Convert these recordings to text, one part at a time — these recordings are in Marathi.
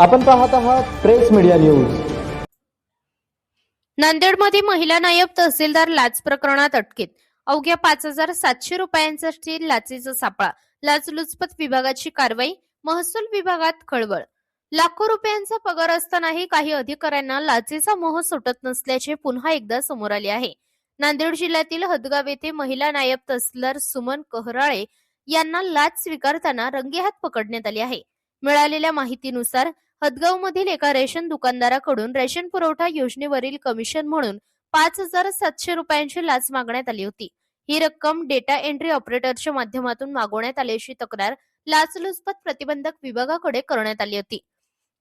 आपण पाहत आहात प्रेस मीडिया न्यूज. नांदेडमध्ये महिला नायब तहसीलदार लाच प्रकरणात अटकेत. अवघ्या 5,700 रुपयांचा लाचेचा सापळा. लाचलुचपत विभागाची कारवाई. महसूल विभागात खळबळ. लाखो रुपयांचा पगार असतानाही काही अधिकाऱ्यांना लाचेचा मोह सुटत नसल्याचे पुन्हा एकदा समोर आले आहे. नांदेड जिल्ह्यातील हदगाव येथे महिला नायब तहसीलदार सुमन कहराळे यांना लाच स्वीकारताना रंगेहात पकडण्यात आले आहे. मिळालेल्या माहितीनुसार हदगावमधील एका रेशन दुकानदाराकडून रेशन पुरवठा योजनेवरील कमिशन म्हणून 5,700 रुपयांची लाच मागण्यात आली होती. ही रक्कम डेटा एंट्री ऑपरेटरच्या माध्यमातून मागवण्यात आल्याची तक्रार लाचलुचपत प्रतिबंधक विभागाकडे करण्यात आली होती.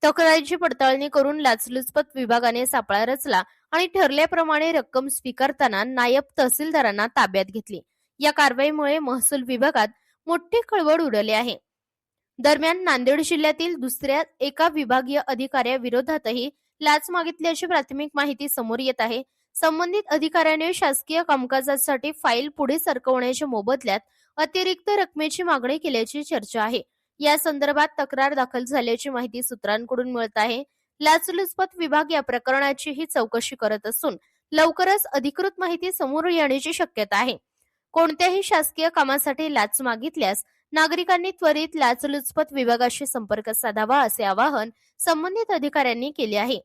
तक्रारीची पडताळणी करून लाचलुचपत विभागाने सापळा रचला आणि ठरल्याप्रमाणे रक्कम स्वीकारताना नायब तहसीलदारांना ताब्यात घेतली. या कारवाईमुळे महसूल विभागात मोठी खळबळ उडाली आहे. दरम्यान नांदेड जिल्ह्यातील दुसऱ्या एका विभागीय अधिकाऱ्याविरोधातही लाच मागितल्याची प्राथमिक माहिती समोर येत आहे. संबंधित अधिकाऱ्याने शासकीय कामकाजासाठी फाईल पुढे सरकवण्याच्या मोबदल्यात अतिरिक्त रकमेची मागणी केल्याची चर्चा आहे. या संदर्भात तक्रार दाखल झाल्याची माहिती सूत्रांकडून मिळत आहे. लाचलुचपत विभाग या प्रकरणाचीही चौकशी करत असून लवकरच अधिकृत माहिती समोर येण्याची शक्यता आहे. कोणत्याही शासकीय कामासाठी लाच मागितल्यास नागरिकांनी त्वरित लाचलुचपत विभागाशी संपर्क साधावा असे आवाहन संबंधित अधिकाऱ्यांनी केले आहे.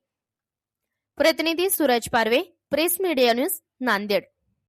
प्रतिनिधी सूरज पारवे, प्रेस मीडिया न्यूज, नांदेड.